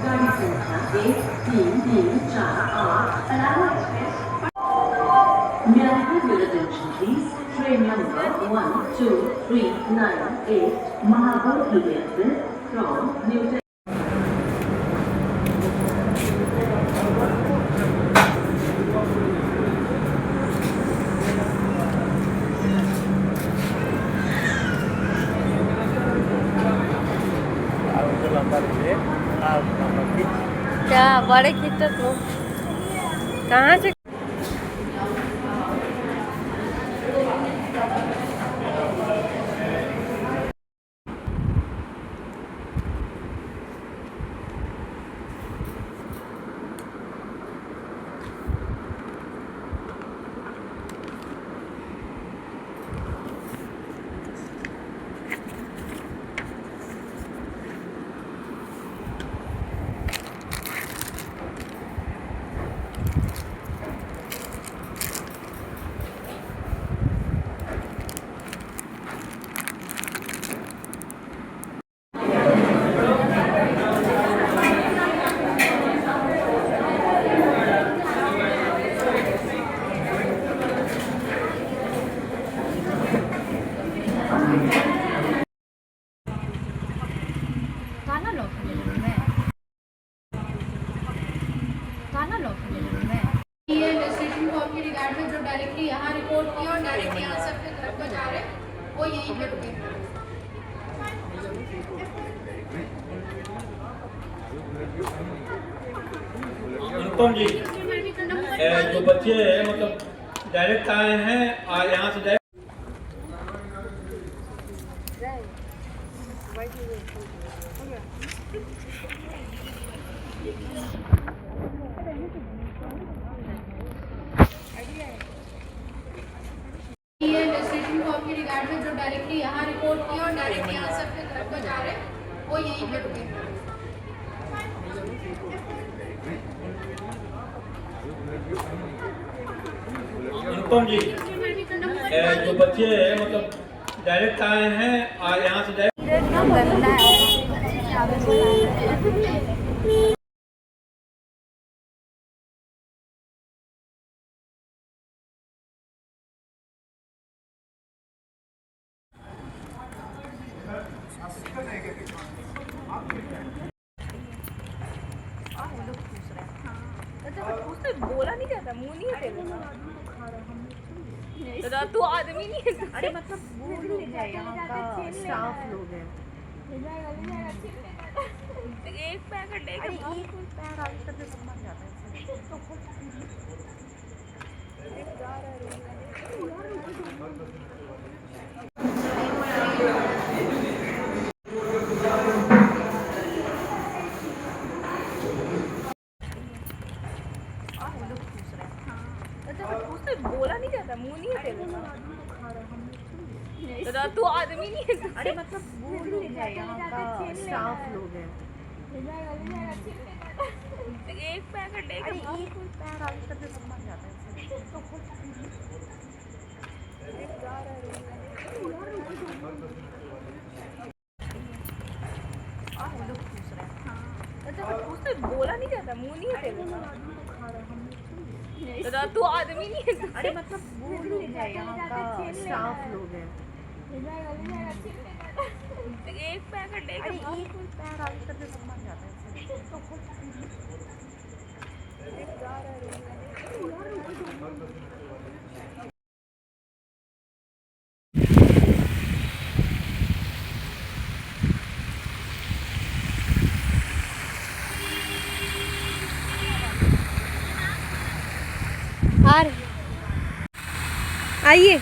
गाड़ी संख्या 1334 Palamu express. May I have your attention, please? Train number 12398 Mahabodhi Express from New Delhi. क्या बड़े खींचो तुम कहाँ से गाना लॉक कर ले मैं गाना लॉक कर ले मैं ये स्टेशन को आपके रिगार्ड में जो डायरेक्टली यहाँ रिपोर्ट किया और डायरेक्टली यहाँ से अपने घर को जा रहे हैं वो यहीं पे रुके। अनुपम जी जो बच्चे हैं मतलब डायरेक्ट आए हैं और यहाँ से ये स्टेशन को आपके रिगार्ड में जो डायरेक्टली यहाँ रिपोर्ट किया और डायरेक्टली यहाँ से अपने घर को जा रहे हैं वो यहीं पे रुके। अनुपम जी जो बच्चे हैं मतलब डायरेक्ट आए हैं और यहाँ से बोला नहीं जाता मुंह नहीं है तेरा तू आदमी नहीं है अरे मतलब वो लोग हैं यहाँ का स्टाफ लोग हैं। एक पैकेट अरे एक पैर आगे करके समझ जाता है बोला नहीं जाता मुंह नहीं है तेरा तू आदमी नहीं है अरे मतलब वो लोग हैं यहाँ का स्टाफ लोग हैं। एक पैकेट अरे एक पैर आगे करके समझ जाता है बोला नहीं जाता मुंह नहीं है तेरा तू आदमी नहीं है अरे मतलब वो लोग हैं यहाँ का स्टाफ लोग हैं। एक पैकेट अरे एक पैर आगे करके समझ जाता है आइए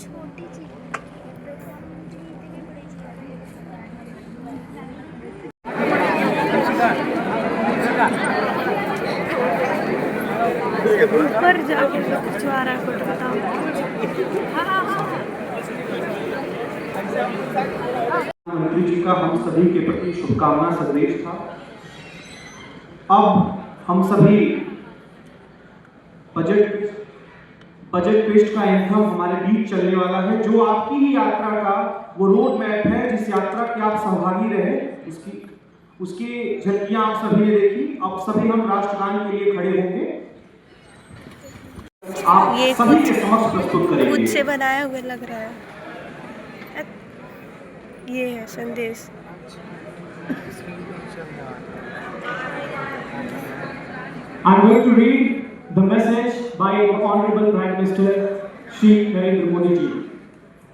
छोटी चीज ऊपर जाके खिंचवा रहा है फोटो, बताओ। प्रधानमंत्री जी का हम सभी के प्रति शुभकामना संदेश था। अब हम सभी बजट ट्विस्ट का एंथम हमारे बीच चलने वाला है, जो आपकी ही यात्रा का वो रोड मैप है, जिस यात्रा के आप सहभागी रहे, उसकी झलकियां आप सभी ने देखी। अब सभी हम राष्ट्रगान के लिए खड़े होंगे, आप ये सभी के समक्ष प्रस्तुत करेंगे। खुद से बनाया हुआ लग रहा है। ये है संदेश। I'm going to read the message by the Honorable Prime Minister Shri Narendra Modi ji.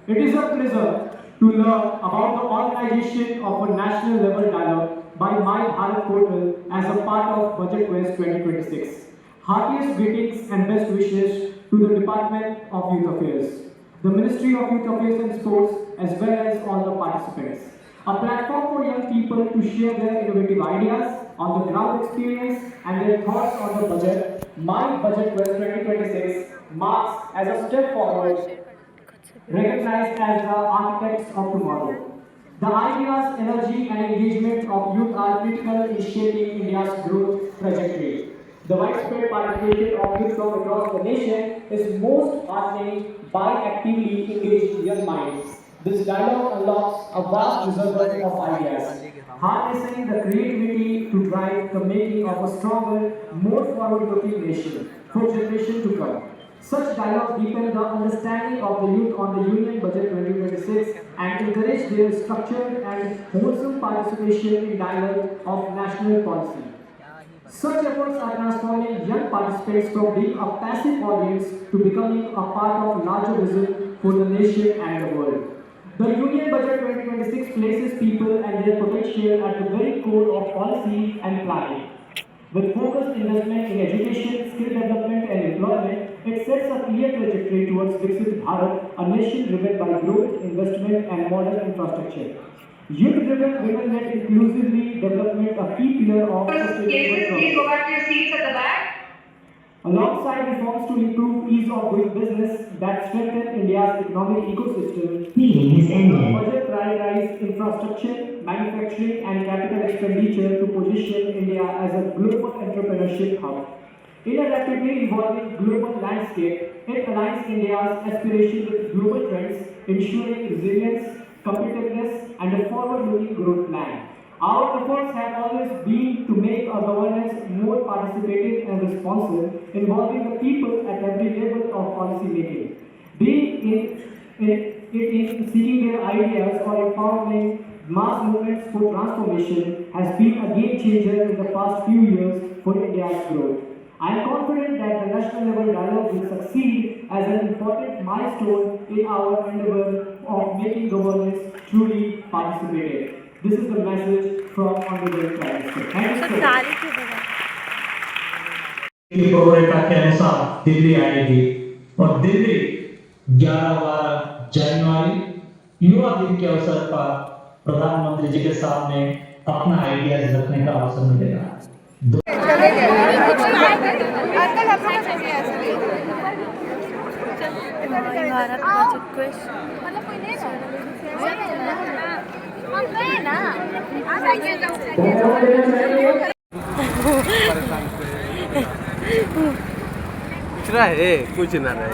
It is a pleasure to learn about the organization of a national level dialogue by My Bharat portal as a part of Budget Quest 2026. Heartiest greetings and best wishes to the Department of Youth Affairs, the Ministry of Youth Affairs and Sports, as well as all the participants. A platform for young people to share their innovative ideas, on the ground experience and their thoughts on the budget. My Budget Quest 2026 marks as a step forward, recognized as the architects of tomorrow. The ideas, energy and engagement of youth are critical in shaping India's growth trajectory. The widespread participation of youth from across the nation is most heartening by actively engaged young minds. This dialogue unlocks a vast reservoir of ideas, harnessing the creativity to drive the making of a stronger, more forward-looking nation for generations to come. Such dialogues deepen the understanding of the youth on the Union Budget 2026 and encourage their structured and wholesome participation in dialogue of national policy. Such efforts are transforming young participants from being a passive audience to becoming a part of larger vision for the nation and the world. The Union Budget 2026 places people and their potential at the very core of policy and planning. With focused investment in education, skill development and employment, it sets a clear trajectory towards Viksit Bharat, a nation driven by growth, investment and modern infrastructure. Youth-driven, women-led inclusively development a key pillar of sustainable growth. Alongside reforms to improve ease of doing business that strengthen India's economic ecosystem, the budget prioritizes infrastructure, manufacturing and capital expenditure to position India as a global entrepreneurship hub. In a rapidly evolving global landscape, it aligns India's aspiration with global trends, ensuring resilience, competitiveness and a forward-looking growth plan. Our efforts have always been to make our governance more participative and responsive, involving the people at every level of policy making. Be it seeking their ideas or empowering mass movements for transformation has been a game changer in the past few years for India's growth. I am confident that the national level dialogue will succeed as an important milestone in our endeavor of making governance truly participative. This is the message from Honorable Prime Minister. Thank you so much. Programme के अनुसार दिल्ली आएगी और दिल्ली 11-12 जनवरी युवा दिन के अवसर पर प्रधानमंत्री जी के सामने अपना आइडियाज रखने का अवसर मिलेगा। भारत बजट क्वेस्ट कुछ रहा है कुछ ना रहे।